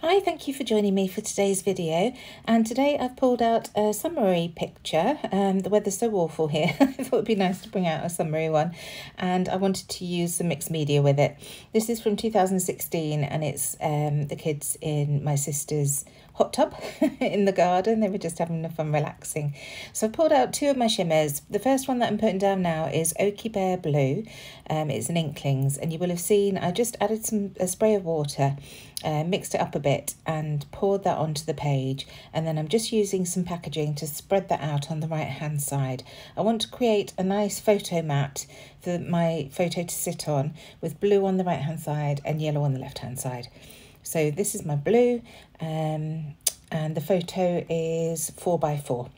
Hi, thank you for joining me for today's video, and today I've pulled out a summary picture. The weather's so awful here, I thought it'd be nice to bring out a summary one, and I wanted to use some mixed media with it. This is from 2016 and it's the kids in my sister's hot tub in the garden. They were just having fun relaxing. So I've pulled out two of my Shimmerz. The first one that I'm putting down now is Oaky Bear Blue. It's an Inklings, and you will have seen I just added a spray of water, mixed it up a bit and poured that onto the page, and then I'm just using some packaging to spread that out on the right hand side. I want to create a nice photo mat for my photo to sit on, with blue on the right hand side and yellow on the left hand side. So this is my blue, and the photo is 4x4.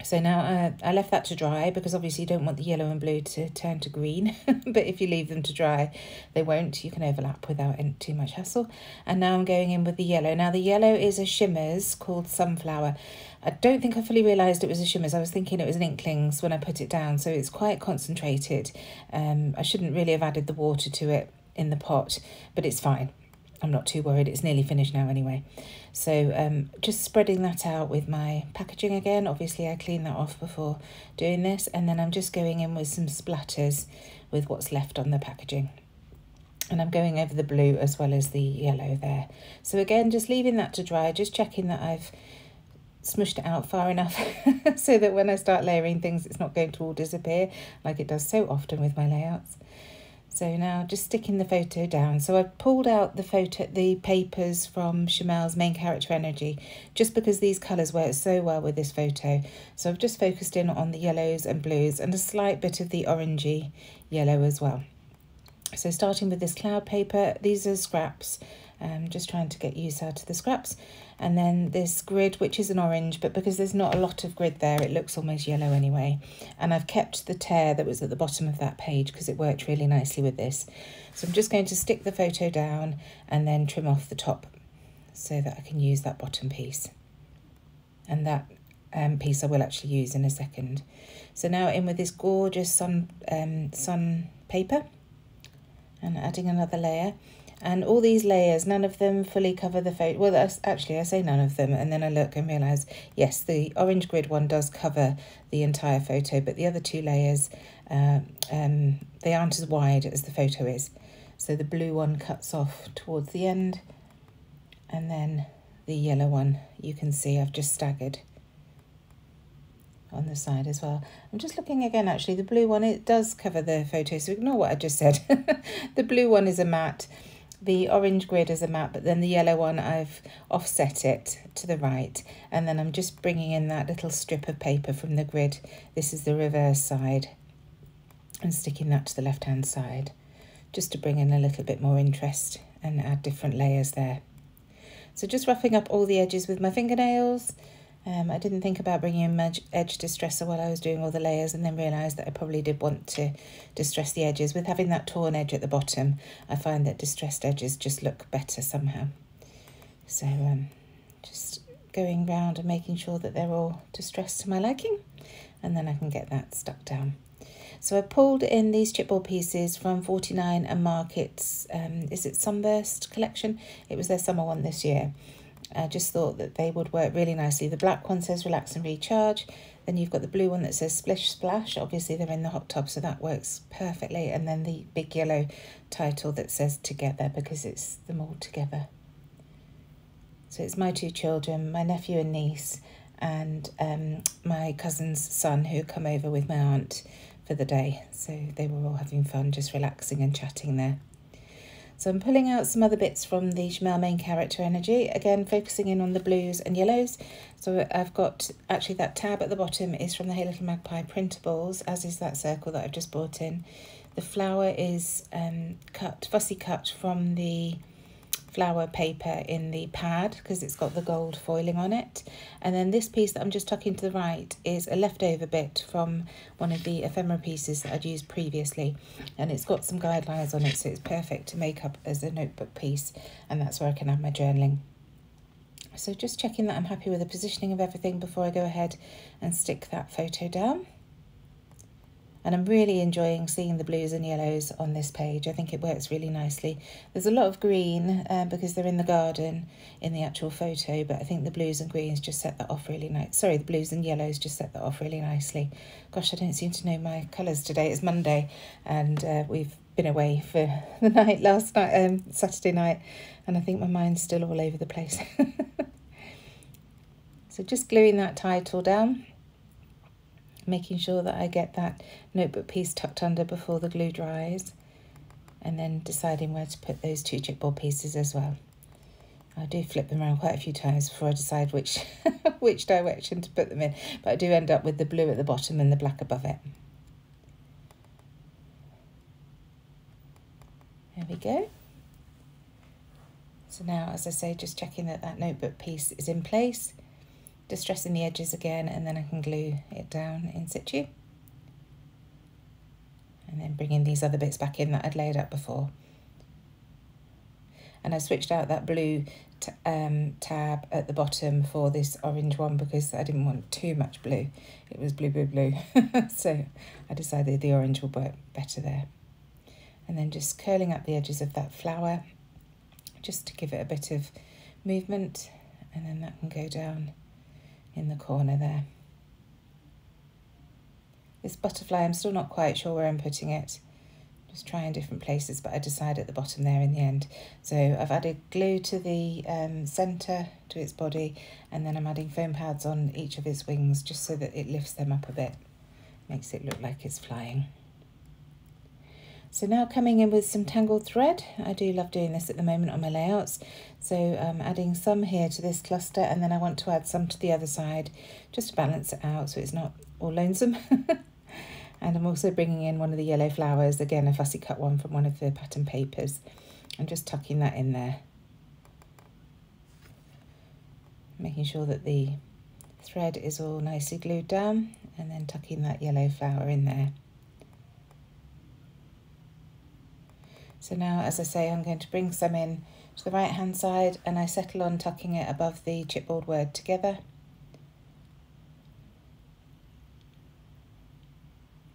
So now I left that to dry, because obviously you don't want the yellow and blue to turn to green, but if you leave them to dry, they won't. You can overlap without too much hassle. And now I'm going in with the yellow. Now the yellow is a Shimmerz called Sunflower. I don't think I fully realised it was a Shimmerz. I was thinking it was an Inklings when I put it down, so it's quite concentrated. I shouldn't really have added the water to it in the pot, but it's fine. I'm not too worried. It's nearly finished now anyway. So just spreading that out with my packaging again. Obviously I cleaned that off before doing this, and then I'm just going in with some splatters with what's left on the packaging. And I'm going over the blue as well as the yellow there. So again, just leaving that to dry, just checking that I've smushed it out far enough so that when I start layering things, it's not going to all disappear like it does so often with my layouts. So now just sticking the photo down. So I've pulled out the papers from Shimelle's Main Character Energy, just because these colours work so well with this photo. So I've just focused in on the yellows and blues and a slight bit of the orangey yellow as well. So starting with this cloud paper, these are scraps. Just trying to get use out of the scraps. And then this grid, which is an orange, but because there's not a lot of grid there, it looks almost yellow anyway. And I've kept the tear that was at the bottom of that page because it worked really nicely with this. So I'm just going to stick the photo down and then trim off the top so that I can use that bottom piece. And that piece I will actually use in a second. So now in with this gorgeous sun paper and adding another layer. And all these layers, none of them fully cover the photo. Well, actually, I say none of them, and then I look and realise, yes, the orange grid one does cover the entire photo, but the other two layers, they aren't as wide as the photo is. So the blue one cuts off towards the end, and then the yellow one, you can see I've just staggered on the side as well. I'm just looking again, actually, the blue one, it does cover the photo, so ignore what I just said. The blue one is a matte. The orange grid is a matte, but then the yellow one, I've offset it to the right, and then I'm just bringing in that little strip of paper from the grid. This is the reverse side, and sticking that to the left-hand side, just to bring in a little bit more interest and add different layers there. So just roughing up all the edges with my fingernails. I didn't think about bringing in my edge distresser while I was doing all the layers, and then realised that I probably did want to distress the edges. With having that torn edge at the bottom, I find that distressed edges just look better somehow. So just going round and making sure that they're all distressed to my liking, and then I can get that stuck down. So I pulled in these chipboard pieces from 49 and Market's, is it Sunburst collection? It was their summer one this year. I just thought that they would work really nicely. The black one says relax and recharge. Then you've got the blue one that says splish splash. Obviously they're in the hot tub, so that works perfectly. And then the big yellow title that says together, because it's them all together. So it's my two children, my nephew and niece, and my cousin's son, who come over with my aunt for the day. So they were all having fun, just relaxing and chatting there. So I'm pulling out some other bits from the Shimelle Main Character Energy, again focusing in on the blues and yellows. So I've got, actually that tab at the bottom is from the Hey Little Magpie printables, as is that circle that I've just brought in. The flower is fussy cut from the flower paper in the pad, because it's got the gold foiling on it. And then this piece that I'm just tucking to the right is a leftover bit from one of the ephemera pieces that I'd used previously, and it's got some guidelines on it, so it's perfect to make up as a notebook piece, and that's where I can have my journaling. So just checking that I'm happy with the positioning of everything before I go ahead and stick that photo down. And I'm really enjoying seeing the blues and yellows on this page. I think it works really nicely. There's a lot of green because they're in the garden in the actual photo, but I think the blues and greens just set that off really nice. Sorry, the blues and yellows just set that off really nicely. Gosh, I don't seem to know my colours today. It's Monday and we've been away for the night last night, Saturday night, and I think my mind's still all over the place. So just gluing that title down, making sure that I get that notebook piece tucked under before the glue dries, and then deciding where to put those 2 chipboard pieces as well. I do flip them around quite a few times before I decide which which direction to put them in, but I do end up with the blue at the bottom and the black above it. There we go. So now, as I say, just checking that that notebook piece is in place, distressing the edges again, and then I can glue it down in situ. And then bringing these other bits back in that I'd laid out before. And I switched out that blue tab at the bottom for this orange one because I didn't want too much blue. It was blue, blue, blue. So I decided the orange would work better there. And then just curling up the edges of that flower, just to give it a bit of movement, and then that can go down in the corner there. This butterfly, I'm still not quite sure where I'm putting it. Just trying different places, but I decided at the bottom there in the end. So I've added glue to the centre, to its body, and then I'm adding foam pads on each of its wings just so that it lifts them up a bit. Makes it look like it's flying. So now coming in with some tangled thread. I do love doing this at the moment on my layouts. So I'm adding some here to this cluster, and then I want to add some to the other side just to balance it out so it's not all lonesome. And I'm also bringing in one of the yellow flowers, again a fussy cut one from one of the pattern papers, and just tucking that in there. Making sure that the thread is all nicely glued down, and then tucking that yellow flower in there. So now, as I say, I'm going to bring some in to the right hand side, and I settle on tucking it above the chipboard word together.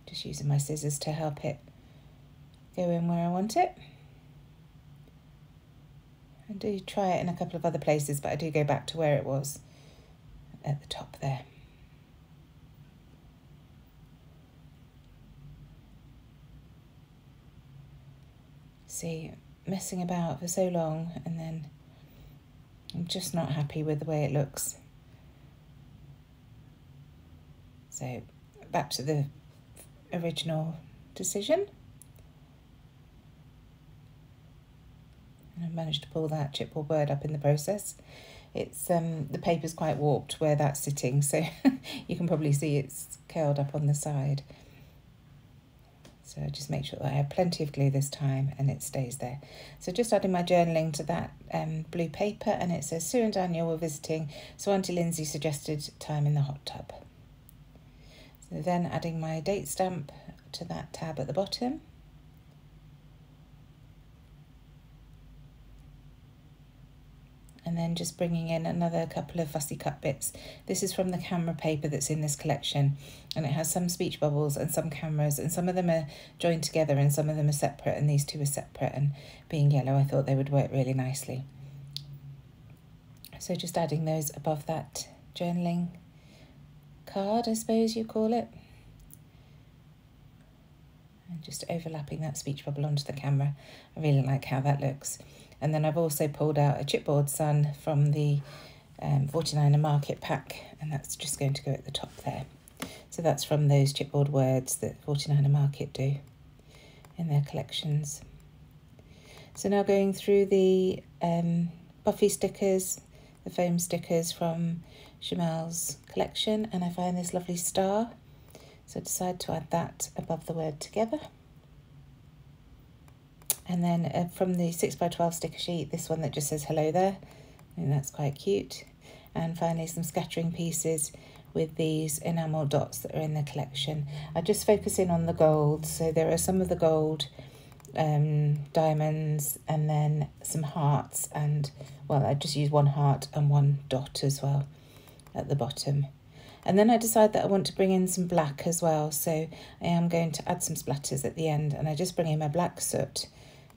Just using my scissors to help it go in where I want it. I do try it in a couple of other places, but I do go back to where it was at the top there. See, messing about for so long, and then I'm just not happy with the way it looks. So back to the original decision. And I've managed to pull that chipboard word up in the process. It's the paper's quite warped where that's sitting, so you can probably see it's curled up on the side. So just make sure that I have plenty of glue this time and it stays there. So just adding my journaling to that blue paper, and it says, Sue and Daniel were visiting, so Auntie Lindsay suggested time in the hot tub. So then adding my date stamp to that tab at the bottom. And then just bringing in another couple of fussy cut bits. This is from the camera paper that's in this collection, and it has some speech bubbles and some cameras, and some of them are joined together and some of them are separate, and these two are separate, and being yellow I thought they would work really nicely. So just adding those above that journaling card, I suppose you call it. And just overlapping that speech bubble onto the camera. I really like how that looks. And then I've also pulled out a chipboard sun from the 49er Market pack, and that's just going to go at the top there. So that's from those chipboard words that 49er Market do in their collections. So now going through the Buffy stickers, the foam stickers from Shimelle's collection, and I find this lovely star. So I decide to add that above the word together. And then from the 6x12 sticker sheet, this one that just says hello there, and that's quite cute. And finally some scattering pieces with these enamel dots that are in the collection. I just focus in on the gold, so there are some of the gold diamonds, and then some hearts, and well, I just use one heart and one dot as well at the bottom. And then I decide that I want to bring in some black as well, so I am going to add some splatters at the end, and I just bring in my black soot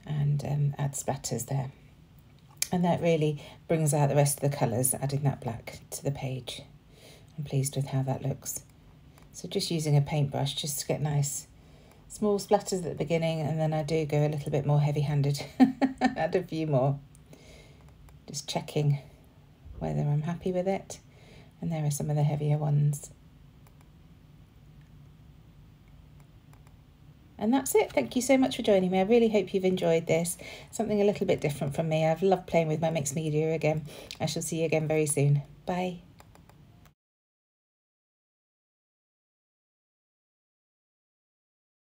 and add splatters there. And that really brings out the rest of the colours, adding that black to the page. I'm pleased with how that looks. So just using a paintbrush just to get nice small splatters at the beginning, and then I do go a little bit more heavy-handed, add a few more. Just checking whether I'm happy with it. And there are some of the heavier ones. And that's it. Thank you so much for joining me. I really hope you've enjoyed this. Something a little bit different from me. I've loved playing with my mixed media again. I shall see you again very soon. Bye.